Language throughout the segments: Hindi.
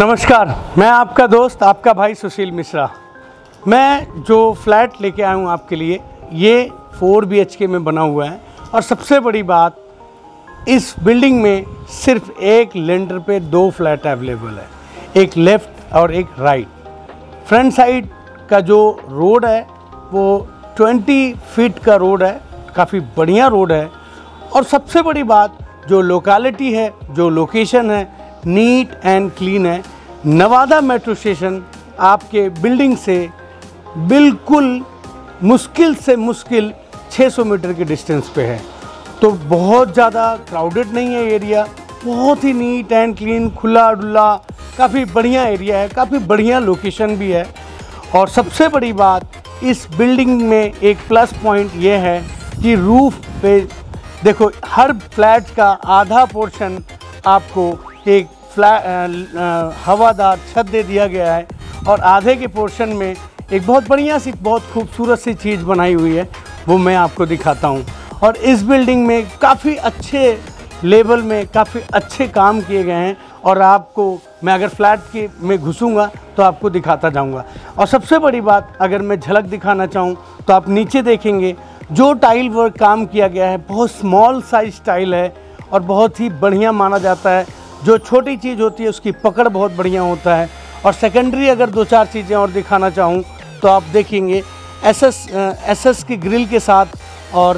नमस्कार, मैं आपका दोस्त, आपका भाई सुशील मिश्रा। मैं जो फ्लैट लेके आया हूँ आपके लिए, ये 4 BHK में बना हुआ है। और सबसे बड़ी बात, इस बिल्डिंग में सिर्फ एक लेंटर पे 2 फ्लैट अवेलेबल है, एक लेफ़्ट और एक राइट। फ्रंट साइड का जो रोड है वो 20 फीट का रोड है, काफ़ी बढ़िया रोड है। और सबसे बड़ी बात, जो लोकेलिटी है, जो लोकेशन है, नीट एंड क्लीन है। नवादा मेट्रो स्टेशन आपके बिल्डिंग से बिल्कुल मुश्किल से मुश्किल 600 मीटर के डिस्टेंस पे है। तो बहुत ज़्यादा क्राउडेड नहीं है एरिया, बहुत ही नीट एंड क्लीन, खुला डुला, काफ़ी बढ़िया एरिया है, काफ़ी बढ़िया लोकेशन भी है। और सबसे बड़ी बात, इस बिल्डिंग में एक प्लस पॉइंट ये है कि रूफ पे देखो, हर फ्लैट का आधा पोर्शन आपको एक हवादार छत दे दिया गया है और आधे के पोर्शन में एक बहुत बढ़िया सी, बहुत खूबसूरत सी चीज़ बनाई हुई है, वो मैं आपको दिखाता हूँ। और इस बिल्डिंग में काफ़ी अच्छे लेवल में काफ़ी अच्छे काम किए गए हैं और आपको मैं अगर फ्लैट के में घुसूँगा तो आपको दिखाता जाऊँगा। और सबसे बड़ी बात, अगर मैं झलक दिखाना चाहूँ तो आप नीचे देखेंगे जो टाइल वर्क काम किया गया है, बहुत स्मॉल साइज टाइल है और बहुत ही बढ़िया माना जाता है। जो छोटी चीज़ होती है उसकी पकड़ बहुत बढ़िया होता है। और सेकेंडरी अगर 2-4 चीज़ें और दिखाना चाहूँ तो आप देखेंगे एसएस की ग्रिल के साथ और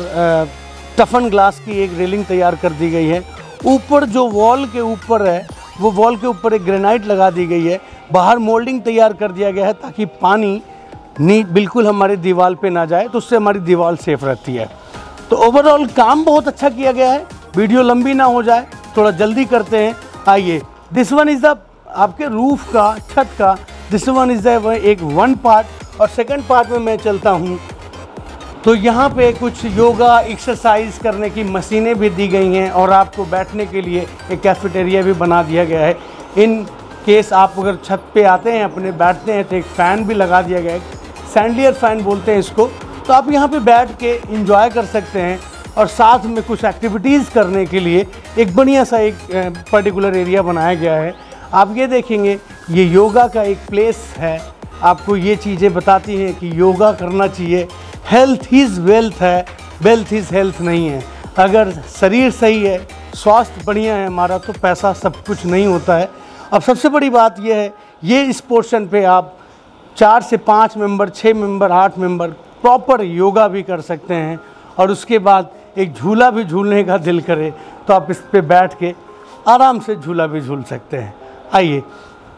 टफन ग्लास की एक रेलिंग तैयार कर दी गई है। ऊपर जो वॉल के ऊपर है, वो वॉल के ऊपर एक ग्रेनाइट लगा दी गई है। बाहर मोल्डिंग तैयार कर दिया गया है ताकि पानी बिल्कुल हमारी दीवार पे ना जाए, तो उससे हमारी दीवार सेफ रहती है। तो ओवरऑल काम बहुत अच्छा किया गया है। वीडियो लंबी ना हो जाए, थोड़ा जल्दी करते हैं। आइए, दिस वन इज़ द आपके रूफ का, छत का, दिस वन इज़ द एक 1 पार्ट। और सेकंड पार्ट में मैं चलता हूँ तो यहाँ पे कुछ योगा एक्सरसाइज करने की मशीनें भी दी गई हैं और आपको बैठने के लिए एक कैफेटेरिया भी बना दिया गया है। इन केस आप अगर छत पे आते हैं, अपने बैठते हैं, तो एक फ़ैन भी लगा दिया गया है, सैंडलियर फ़ैन बोलते हैं इसको। तो आप यहाँ पे बैठ के इंजॉय कर सकते हैं और साथ में कुछ एक्टिविटीज़ करने के लिए एक बढ़िया सा एक पर्टिकुलर एरिया बनाया गया है। आप ये देखेंगे, ये योगा का एक प्लेस है। आपको ये चीज़ें बताती हैं कि योगा करना चाहिए। हेल्थ इज़ वेल्थ है, वेल्थ इज़ हेल्थ नहीं है। अगर शरीर सही है, स्वास्थ्य बढ़िया है हमारा, तो पैसा सब कुछ नहीं होता है। अब सबसे बड़ी बात यह है, ये इस पोर्शन पे आप 4 से 5 member, 6 member, 8 member proper yoga भी कर सकते हैं। और उसके बाद एक झूला भी झूलने का दिल करे तो आप इस पे बैठ के आराम से झूला भी झूल सकते हैं। आइए,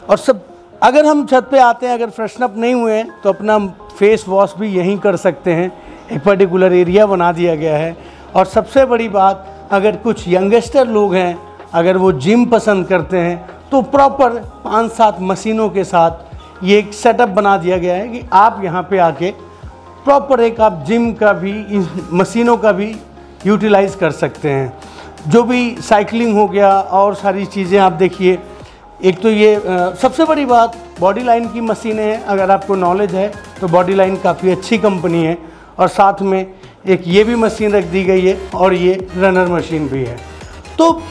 और सब अगर हम छत पे आते हैं, अगर फ्रेशन अप नहीं हुए हैं तो अपना फेस वॉश भी यहीं कर सकते हैं। एक पर्टिकुलर एरिया बना दिया गया है। और सबसे बड़ी बात, अगर कुछ यंगस्टर लोग हैं, अगर वो जिम पसंद करते हैं, तो प्रॉपर 5-7 मशीनों के साथ ये एक सेटअप बना दिया गया है कि आप यहाँ पे आके प्रॉपर एक आप जिम का भी, मशीनों का भी यूटिलाइज़ कर सकते हैं। जो भी साइकिलिंग हो गया और सारी चीज़ें आप देखिए। एक तो ये सबसे बड़ी बात, बॉडी लाइन की मशीनें हैं। अगर आपको नॉलेज है तो बॉडी लाइन काफ़ी अच्छी कंपनी है। और साथ में एक ये भी मशीन रख दी गई है और ये रनर मशीन भी है। तो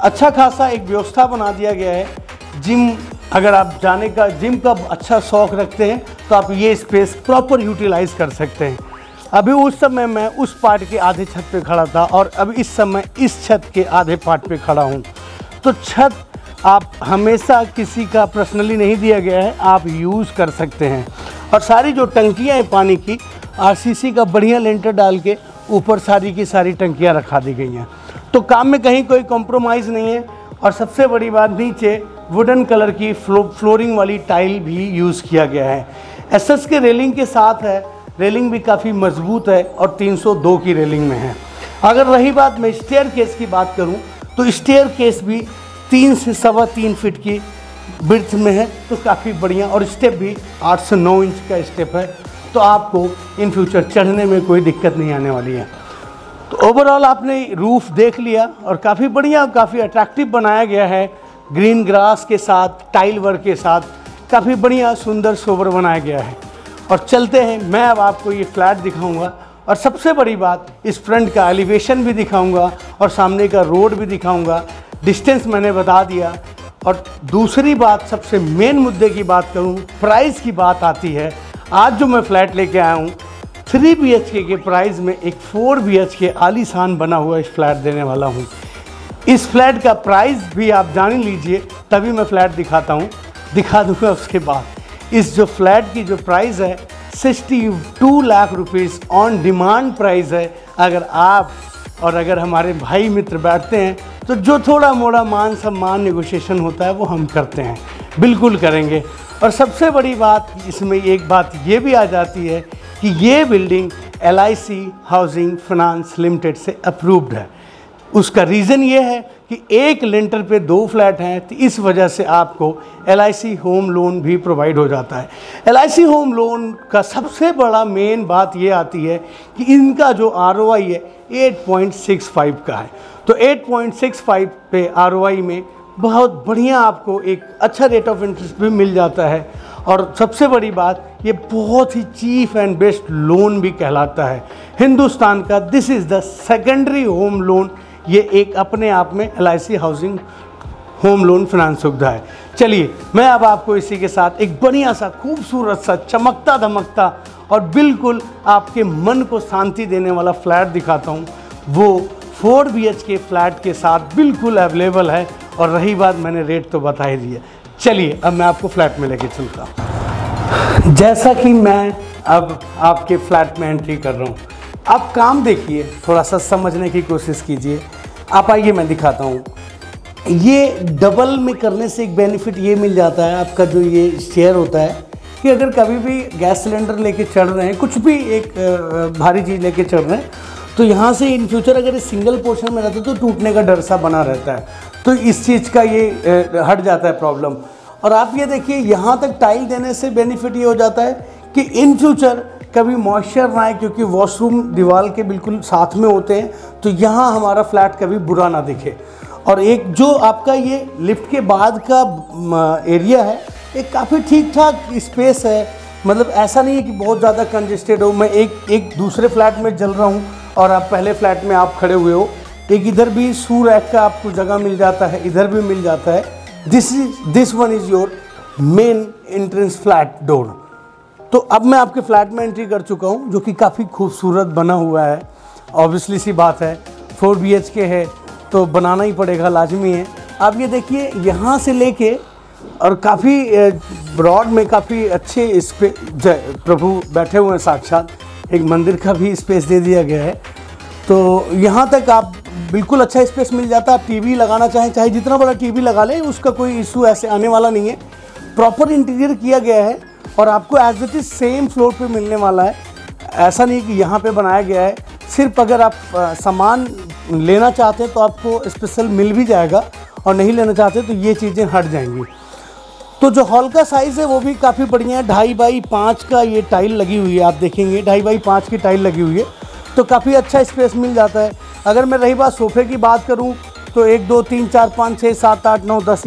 अच्छा खासा एक व्यवस्था बना दिया गया है। जिम अगर आप जाने का, जिम का अच्छा शौक़ रखते हैं तो आप ये स्पेस प्रॉपर यूटिलाइज़ कर सकते हैं। अभी उस समय मैं उस पार्ट के आधे छत पे खड़ा था और अब इस समय इस छत के आधे पार्ट पे खड़ा हूँ। तो छत आप हमेशा किसी का पर्सनली नहीं दिया गया है, आप यूज़ कर सकते हैं। और सारी जो टंकियाँ हैं पानी की, आरसीसी का बढ़िया लेंटर डाल के ऊपर सारी की सारी टंकियाँ रखा दी गई हैं। तो काम में कहीं कोई कॉम्प्रोमाइज़ नहीं है। और सबसे बड़ी बात, नीचे वुडन कलर की फ्लोरिंग वाली टाइल भी यूज़ किया गया है। एसएस के रेलिंग के साथ है, रेलिंग भी काफ़ी मजबूत है और 302 की रेलिंग में है। अगर रही बात मैं स्टेयर केस की बात करूं तो स्टेयर केस भी 3 से 3.25 फीट की विड्थ में है, तो काफ़ी बढ़िया। और स्टेप भी 8 से 9 इंच का स्टेप है, तो आपको इन फ्यूचर चढ़ने में कोई दिक्कत नहीं आने वाली है। तो ओवरऑल आपने रूफ़ देख लिया और काफ़ी बढ़िया, काफ़ी अट्रैक्टिव बनाया गया है। ग्रीन ग्रास के साथ, टाइल वर्क के साथ काफ़ी बढ़िया सुंदर सोबर बनाया गया है। और चलते हैं, मैं अब आपको ये फ्लैट दिखाऊंगा और सबसे बड़ी बात इस फ्रंट का एलिवेशन भी दिखाऊंगा और सामने का रोड भी दिखाऊंगा। डिस्टेंस मैंने बता दिया। और दूसरी बात, सबसे मेन मुद्दे की बात करूं, प्राइस की बात आती है। आज जो मैं फ्लैट लेके आया हूं 3 BHK के प्राइस में एक 4 BHK आलीशान बना हुआ इस फ्लैट देने वाला हूं। इस फ्लैट का प्राइस भी आप जान लीजिए, तभी मैं फ्लैट दिखा दूंगा उसके बाद। इस जो फ्लैट की जो प्राइस है 62 lakh rupees on demand price है। अगर हमारे भाई मित्र बैठते हैं तो जो थोड़ा मोड़ा मान सम्मान नेगोशिएशन होता है वो हम करते हैं, बिल्कुल करेंगे। और सबसे बड़ी बात इसमें एक बात ये भी आ जाती है कि ये building LIC housing finance limited से अप्रूव्ड है। उसका रीज़न ये है कि एक लेंटर पे 2 फ्लैट हैं, तो इस वजह से आपको LIC होम लोन भी प्रोवाइड हो जाता है। LIC होम लोन का सबसे बड़ा मेन बात ये आती है कि इनका जो ROI है 8.65 का है। तो 8.65 पे ROI में बहुत बढ़िया आपको एक अच्छा रेट ऑफ इंटरेस्ट भी मिल जाता है। और सबसे बड़ी बात, ये बहुत ही चीप एंड बेस्ट लोन भी कहलाता है हिंदुस्तान का। This is the secondary home loan. ये एक अपने आप में LIC housing home loan finance सुविधा है। चलिए, मैं अब आपको इसी के साथ एक बढ़िया सा खूबसूरत सा चमकता धमकता और बिल्कुल आपके मन को शांति देने वाला फ्लैट दिखाता हूँ। वो 4 BHK फ्लैट के साथ बिल्कुल अवेलेबल है। और रही बात, मैंने रेट तो बता ही दिया। चलिए, अब मैं आपको फ्लैट में लेके चलता हूँ। जैसा कि मैं अब आपके फ्लैट में एंट्री कर रहा हूँ, आप काम देखिए, थोड़ा सा समझने की कोशिश कीजिए। आप आइए, मैं दिखाता हूँ। ये डबल में करने से एक बेनिफिट ये मिल जाता है, आपका जो ये शेयर होता है कि अगर कभी भी गैस सिलेंडर लेके चढ़ रहे हैं, कुछ भी एक भारी चीज़ लेके चढ़ रहे हैं, तो यहाँ से इन फ्यूचर अगर इस सिंगल पोर्शन में रहता है तो टूटने का डर सा बना रहता है। तो इस चीज़ का ये हट जाता है प्रॉब्लम। और आप ये देखिए, यहाँ तक टाइल देने से बेनिफिट ये हो जाता है कि इन फ्यूचर कभी मॉइस्चर ना आए, क्योंकि वॉशरूम दीवार के बिल्कुल साथ में होते हैं, तो यहाँ हमारा फ्लैट कभी बुरा ना दिखे। और एक जो आपका ये लिफ्ट के बाद का एरिया है, एक काफ़ी ठीक ठाक स्पेस है। मतलब ऐसा नहीं है कि बहुत ज़्यादा कंजेस्टेड हो। मैं एक दूसरे फ्लैट में चल रहा हूँ और आप पहले फ्लैट में आप खड़े हुए हो, एक इधर भी शू रैक का आपको जगह मिल जाता है, इधर भी मिल जाता है। This one is your main entrance flat door. तो अब मैं आपके फ्लैट में एंट्री कर चुका हूँ, जो कि काफ़ी खूबसूरत बना हुआ है। ऑब्वियसली सी बात है, 4 BHK है तो बनाना ही पड़ेगा, लाजमी है। आप ये देखिए, यहाँ से लेके और काफ़ी ब्रॉड में काफ़ी अच्छे प्रभु बैठे हुए हैं साक्षात। एक मंदिर का भी स्पेस दे दिया गया है, तो यहाँ तक आप बिल्कुल अच्छा स्पेस मिल जाता है। आप टीवी लगाना चाहे जितना बड़ा टीवी लगा लें, उसका कोई इशू ऐसे आने वाला नहीं है। प्रॉपर इंटीरियर किया गया है और आपको as it is same floor पे मिलने वाला है। ऐसा नहीं कि यहाँ पे बनाया गया है। सिर्फ अगर आप सामान लेना चाहते हैं तो आपको स्पेशल मिल भी जाएगा, और नहीं लेना चाहते तो ये चीज़ें हट जाएंगी। तो जो हॉल का साइज़ है वो भी काफ़ी बढ़िया है। 2.5 बाई 5 का ये टाइल लगी हुई है, आप देखेंगे 2.5 बाई 5 की टाइल लगी हुई है, तो काफ़ी अच्छा स्पेस मिल जाता है। अगर मैं रही बात सोफ़े की बात करूं तो 1 2 3 4 5 6 7 8 9 10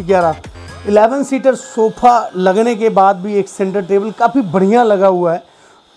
11 सीटर सोफ़ा लगने के बाद भी एक सेंटर टेबल काफ़ी बढ़िया लगा हुआ है,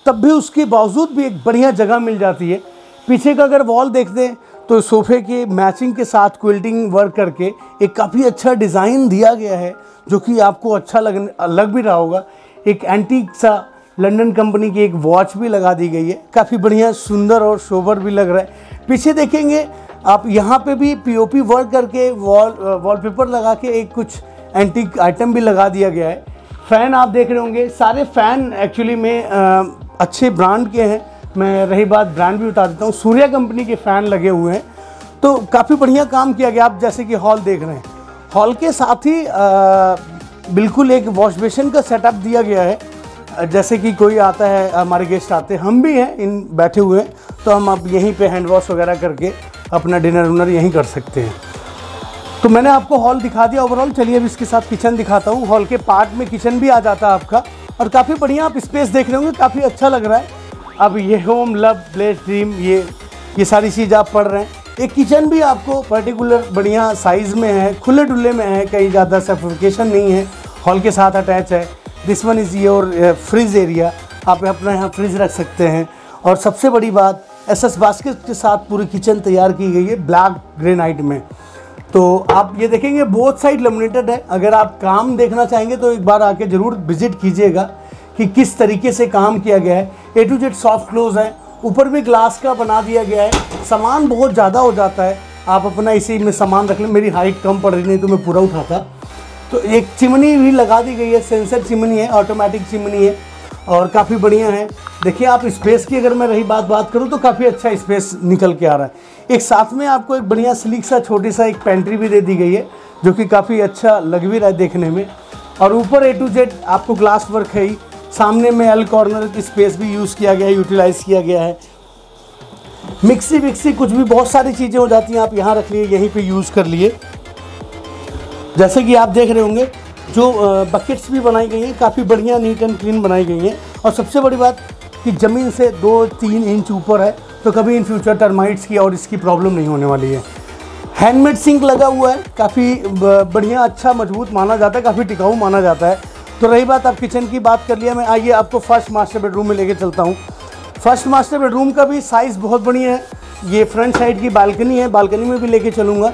तब भी उसके बावजूद भी एक बढ़िया जगह मिल जाती है। पीछे का अगर वॉल देख दें तो सोफ़े के मैचिंग के साथ क्विल्टिंग वर्क करके एक काफ़ी अच्छा डिज़ाइन दिया गया है, जो कि आपको अच्छा लग भी रहा होगा। एक एंटीक सा लंदन कंपनी की एक वॉच भी लगा दी गई है, काफ़ी बढ़िया सुंदर और सोबर भी लग रहा है। पीछे देखेंगे आप, यहाँ पे भी POP वर्क करके वॉलपेपर लगा के एक कुछ एंटीक आइटम भी लगा दिया गया है। फ़ैन आप देख रहे होंगे, सारे फ़ैन एक्चुअली में अच्छे ब्रांड के हैं। मैं रही बात ब्रांड भी बता देता हूँ, सूर्या कंपनी के फ़ैन लगे हुए हैं, तो काफ़ी बढ़िया काम किया गया। आप जैसे कि हॉल देख रहे हैं, हॉल के साथ ही बिल्कुल एक वॉश बेसिन का सेटअप दिया गया है। जैसे कि कोई आता है, हमारे गेस्ट आते हैं, हम भी हैं इन बैठे हुए हैं, तो हम अब यहीं पे हैंड वॉश वगैरह करके अपना डिनर विनर यहीं कर सकते हैं। तो मैंने आपको हॉल दिखा दिया ओवरऑल। चलिए अब इसके साथ किचन दिखाता हूँ। हॉल के पार्ट में किचन भी आ जाता है आपका, और काफ़ी बढ़िया आप स्पेस देख रहे होंगे, काफ़ी अच्छा लग रहा है। अब ये होम लव ब्लेस ड्रीम ये सारी चीज़ आप पढ़ रहे हैं। एक किचन भी आपको पर्टिकुलर बढ़िया साइज़ में है, खुले डुल्ले में है, कहीं ज़्यादा सफोकेशन नहीं है, हॉल के साथ अटैच है। This one is your fridge area. आप अपना यहाँ फ्रिज रख सकते हैं। और सबसे बड़ी बात, एसएस बास्केट के साथ पूरी किचन तैयार की गई है ब्लैक ग्रेनाइट में। तो आप ये देखेंगे बोथ साइड लेमिनेटेड है। अगर आप काम देखना चाहेंगे तो एक बार आके ज़रूर विजिट कीजिएगा कि किस तरीके से काम किया गया है। ए टू जेड सॉफ्ट क्लोज है, ऊपर भी ग्लास का बना दिया गया है। सामान बहुत ज़्यादा हो जाता है, आप अपना इसी में सामान रख लें। मेरी हाइट कम पड़ रही नहीं तो मैं पूरा उठाता। तो एक चिमनी भी लगा दी गई है, सेंसर चिमनी है, ऑटोमेटिक चिमनी है और काफ़ी बढ़िया है। देखिए आप स्पेस की अगर मैं रही बात करूं तो काफ़ी अच्छा स्पेस निकल के आ रहा है। एक साथ में आपको एक बढ़िया स्लीक सा छोटी सा एक पेंट्री भी दे दी गई है जो कि काफ़ी अच्छा लग भी रहा है देखने में। और ऊपर ए टू जेड आपको ग्लास वर्क है ही। सामने में एल कॉर्नर की स्पेस भी यूज़ किया गया है, यूटिलाइज़ किया गया है। मिक्सी विक्सी कुछ भी बहुत सारी चीज़ें हो जाती हैं, आप यहाँ रख लिए, यहीं पे यूज़ कर लिए। जैसे कि आप देख रहे होंगे जो बकेट्स भी बनाई गई हैं, काफ़ी बढ़िया नीट एंड क्लीन बनाई गई हैं। और सबसे बड़ी बात कि ज़मीन से 2-3 इंच ऊपर है, तो कभी इन फ्यूचर टर्माइट्स की और इसकी प्रॉब्लम नहीं होने वाली है। हैंडमेड सिंक लगा हुआ है, काफ़ी बढ़िया, अच्छा, मजबूत माना जाता है, काफ़ी टिकाऊ माना जाता है। तो रही बात, आप किचन की बात कर लिया, मैं आइए आपको फर्स्ट मास्टर बेडरूम में लेके चलता हूँ। फर्स्ट मास्टर बेडरूम का भी साइज़ बहुत बढ़िया है। ये फ्रंट साइड की बालकनी है, बालकनी में भी लेके चलूँगा।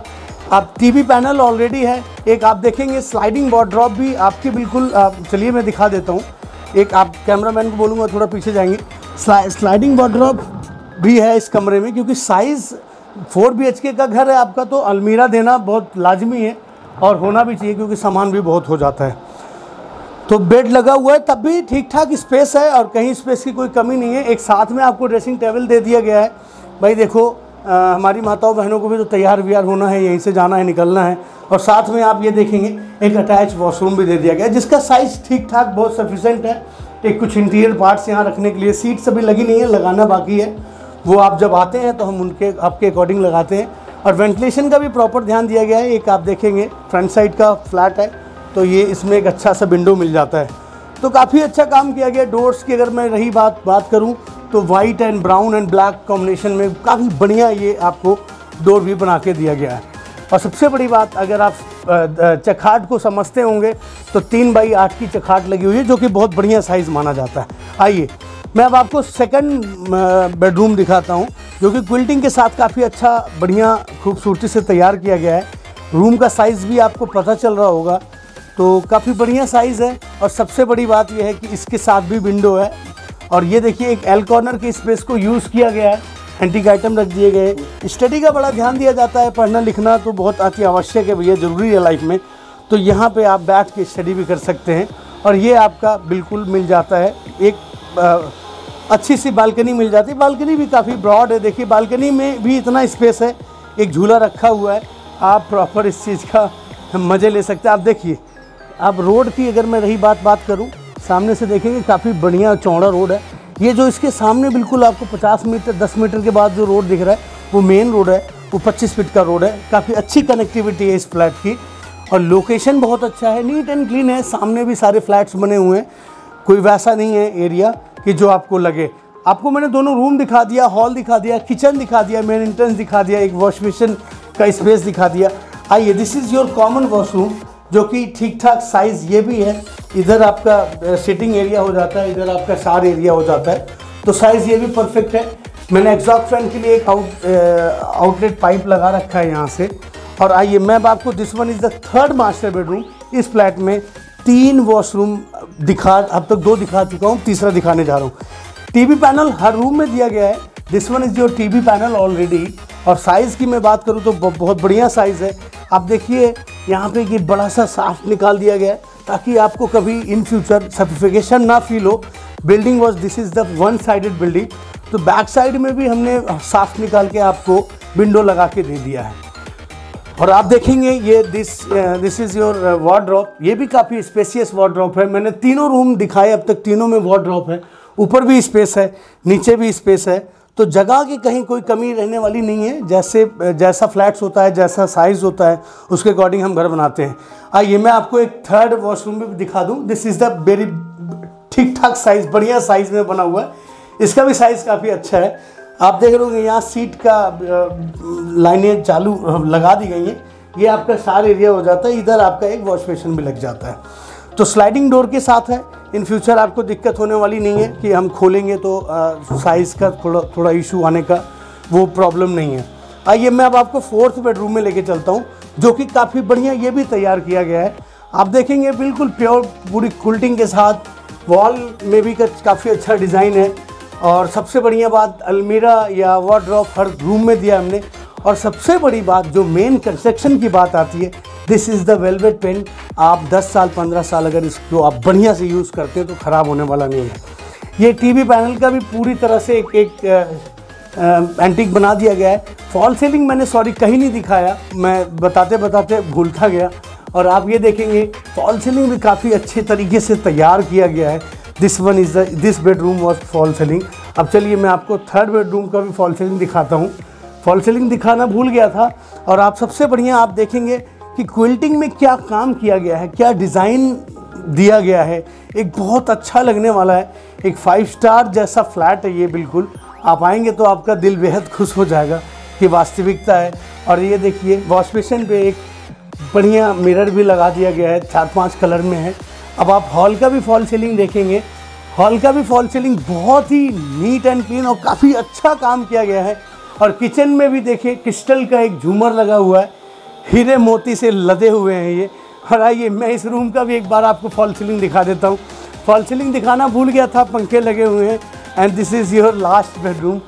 आप टीवी पैनल ऑलरेडी है, एक आप देखेंगे स्लाइडिंग वार्डरोब भी आपकी बिल्कुल, चलिए मैं दिखा देता हूँ। एक आप कैमरामैन को बोलूँगा थोड़ा पीछे जाएंगे। स्लाइडिंग वार्डरोब भी है इस कमरे में, क्योंकि साइज़ 4 BHK का घर है आपका, तो अलमीरा देना बहुत लाजमी है और होना भी चाहिए, क्योंकि सामान भी बहुत हो जाता है। तो बेड लगा हुआ है, तब भी ठीक ठाक स्पेस है और कहीं स्पेस की कोई कमी नहीं है। एक साथ में आपको ड्रेसिंग टेबल दे दिया गया है। भाई देखो, हमारी माताओं बहनों को भी तो तैयार व्यार होना है, यहीं से जाना है, निकलना है। और साथ में आप ये देखेंगे एक अटैच वॉशरूम भी दे दिया गया है, जिसका साइज़ ठीक ठाक बहुत सफिशेंट है। एक कुछ इंटीरियर पार्ट्स यहाँ रखने के लिए, सीट्स अभी लगी नहीं है, लगाना बाकी है, वो आप जब आते हैं तो हम उनके आपके अकॉर्डिंग लगाते हैं। और वेंटिलेशन का भी प्रॉपर ध्यान दिया गया है। एक आप देखेंगे फ्रंट साइड का फ्लैट है, तो ये इसमें एक अच्छा सा विंडो मिल जाता है। तो काफ़ी अच्छा काम किया गया। डोर्स की अगर मैं रही बात करूं तो white and brown and black combination में काफ़ी बढ़िया ये आपको डोर भी बना के दिया गया है। और सबसे बड़ी बात, अगर आप चखाट को समझते होंगे तो 3x8 की चखाट लगी हुई है, जो कि बहुत बढ़िया साइज़ माना जाता है। आइए मैं अब आपको सेकंड बेडरूम दिखाता हूँ, जो कि क्विल्टिंग के साथ काफ़ी अच्छा बढ़िया खूबसूरती से तैयार किया गया है। रूम का साइज़ भी आपको पता चल रहा होगा, तो काफ़ी बढ़िया साइज़ है। और सबसे बड़ी बात यह है कि इसके साथ भी विंडो है। और ये देखिए एक एल कॉर्नर की स्पेस को यूज़ किया गया है, एंटीक आइटम रख दिए गए। स्टडी का बड़ा ध्यान दिया जाता है, पढ़ना लिखना तो बहुत अति आवश्यक है भैया, ज़रूरी है लाइफ में। तो यहाँ पे आप बैठ के स्टडी भी कर सकते हैं। और ये आपका बिल्कुल मिल जाता है, एक अच्छी सी बालकनी मिल जाती है। बालकनी भी काफ़ी ब्रॉड है, देखिए बालकनी में भी इतना स्पेस है, एक झूला रखा हुआ है, आप प्रॉपर इस चीज़ का मज़े ले सकते हैं। आप देखिए, आप रोड की अगर मैं रही बात करूं, सामने से देखेंगे काफ़ी बढ़िया चौड़ा रोड है। ये जो इसके सामने बिल्कुल आपको 50 मीटर 10 मीटर के बाद जो रोड दिख रहा है वो मेन रोड है, वो 25 फीट का रोड है। काफ़ी अच्छी कनेक्टिविटी है इस फ्लैट की और लोकेशन बहुत अच्छा है, नीट एंड क्लीन है। सामने भी सारे फ्लैट्स बने हुए हैं, कोई वैसा नहीं है एरिया कि जो आपको लगे। आपको मैंने दोनों रूम दिखा दिया, हॉल दिखा दिया, किचन दिखा दिया, मेन एंट्रेंस दिखा दिया, एक वॉश बेसिन का स्पेस दिखा दिया। आइए, this is your common washroom, जो कि ठीक ठाक साइज़ ये भी है। इधर आपका सिटिंग एरिया हो जाता है, इधर आपका शावर एरिया हो जाता है, तो साइज़ ये भी परफेक्ट है। मैंने एग्जॉस्ट फैन के लिए एक आउटलेट पाइप लगा रखा है यहाँ से। और आइए मैं अब आपको, this one is the third master bedroom. इस फ्लैट में 3 वॉशरूम अब तक 2 दिखा चुका हूँ, तीसरा दिखाने जा रहा हूँ। टीवी पैनल हर रूम में दिया गया है। This one is your TV panel already. और साइज़ की मैं बात करूँ तो बहुत बढ़िया साइज़ है। आप देखिए यहाँ पे कि बड़ा सा साफ निकाल दिया गया है, ताकि आपको कभी इन फ्यूचर सफिकेशन ना फील हो। Building was, this is the one sided building, तो बैक साइड में भी हमने साफ निकाल के आपको विंडो लगा के दे दिया है। और आप देखेंगे ये दिस इज़ योर वार्डरोब। ये भी काफ़ी स्पेसियस वार्डरोब है। मैंने तीनों रूम दिखाए अब तक, तीनों में वार्डरोब है। ऊपर भी स्पेस है, नीचे भी स्पेस है, तो जगह की कहीं कोई कमी रहने वाली नहीं है। जैसा फ्लैट्स होता है, जैसा साइज़ होता है, उसके अकॉर्डिंग हम घर बनाते हैं। आइए मैं आपको एक थर्ड वॉशरूम भी दिखा दूं। दिस इज़ द वेरी ठीक ठाक साइज़, बढ़िया साइज़ में बना हुआ है। इसका भी साइज़ काफ़ी अच्छा है। आप देख रहे होंगे यहाँ सीट का लाइनें चालू लगा दी गई हैं। ये आपका शावर एरिया हो जाता है, इधर आपका एक वॉश बेसिन भी लग जाता है। तो स्लाइडिंग डोर के साथ है। इन फ्यूचर आपको दिक्कत होने वाली नहीं है कि हम खोलेंगे तो साइज़ का थोड़ा इशू आने का वो प्रॉब्लम नहीं है। आइए मैं अब आपको 4th बेडरूम में लेके चलता हूँ, जो कि काफ़ी बढ़िया ये भी तैयार किया गया है। आप देखेंगे बिल्कुल प्योर पूरी क्विल्टिंग के साथ, वॉल में भी काफ़ी अच्छा डिज़ाइन है। और सबसे बढ़िया बात, अलमीरा या वार्डरोब हर रूम में दिया हमने। और सबसे बड़ी बात, जो मेन कंस्ट्रक्शन की बात आती है, this is the velvet paint. आप 10 साल 15 साल अगर इसको आप बढ़िया से यूज़ करते हैं तो ख़राब होने वाला नहीं है। ये टीवी पैनल का भी पूरी तरह से एक एंटीक बना दिया गया है। फॉल सीलिंग मैंने कहीं नहीं दिखाया, मैं बताते बताते भूलता गया। और आप ये देखेंगे फॉल सीलिंग भी काफ़ी अच्छे तरीके से तैयार किया गया है। This bedroom was fall ceiling. अब चलिए मैं आपको 3rd बेडरूम का भी फॉल सीलिंग दिखाता हूँ। फॉल सीलिंग दिखाना भूल गया था। और आप सबसे बढ़िया आप देखेंगे कि क्विल्टिंग में क्या काम किया गया है, क्या डिज़ाइन दिया गया है। एक बहुत अच्छा लगने वाला है। एक 5 स्टार जैसा फ्लैट है ये। बिल्कुल आप आएंगे तो आपका दिल बेहद खुश हो जाएगा कि वास्तविकता है। और ये देखिए वॉश बेसिन पे एक बढ़िया मिरर भी लगा दिया गया है, 4-5 कलर में है। अब आप हॉल का भी फॉल सीलिंग देखेंगे। हॉल का भी फॉल सीलिंग बहुत ही नीट एंड क्लीन और काफ़ी अच्छा काम किया गया है। और किचन में भी देखिए क्रिस्टल का एक झूमर लगा हुआ है, हीरे मोती से लदे हुए हैं ये। और आइए मैं इस रूम का भी एक बार आपको फॉल सीलिंग दिखा देता हूँ। फॉल सीलिंग दिखाना भूल गया था, पंखे लगे हुए हैं। And this is your last bedroom.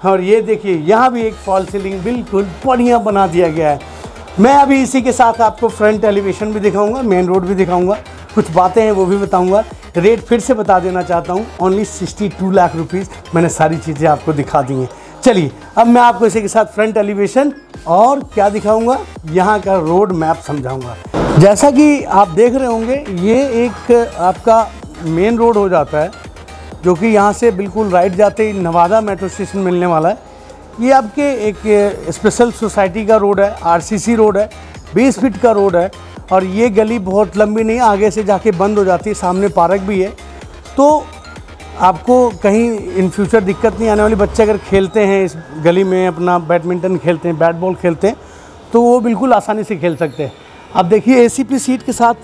और ये देखिए यहाँ भी एक फॉल सीलिंग बिल्कुल बढ़िया बना दिया गया है। मैं अभी इसी के साथ आपको फ्रंट एलिवेशन भी दिखाऊंगा, मेन रोड भी दिखाऊंगा, कुछ बातें हैं वो भी बताऊंगा। रेट फिर से बता देना चाहता हूँ, ओनली 62 लाख रुपीज़। मैंने सारी चीज़ें आपको दिखा दी हैं। चलिए अब मैं आपको इसी के साथ फ्रंट एलिवेशन और क्या दिखाऊंगा, यहाँ का रोड मैप समझाऊंगा। जैसा कि आप देख रहे होंगे ये एक आपका मेन रोड हो जाता है, जो कि यहाँ से बिल्कुल राइट जाते ही नवादा मेट्रो स्टेशन मिलने वाला है। ये आपके एक स्पेशल सोसाइटी का रोड है, आरसीसी रोड है, 20 फीट का रोड है। और ये गली बहुत लंबी नहीं है, आगे से जाके बंद हो जाती है। सामने पार्क भी है, तो आपको कहीं इन फ्यूचर दिक्कत नहीं आने वाली। बच्चे अगर खेलते हैं इस गली में, अपना बैडमिंटन खेलते हैं, बैट बॉल खेलते हैं, तो वो बिल्कुल आसानी से खेल सकते हैं। अब देखिए एसीपी सीट के साथ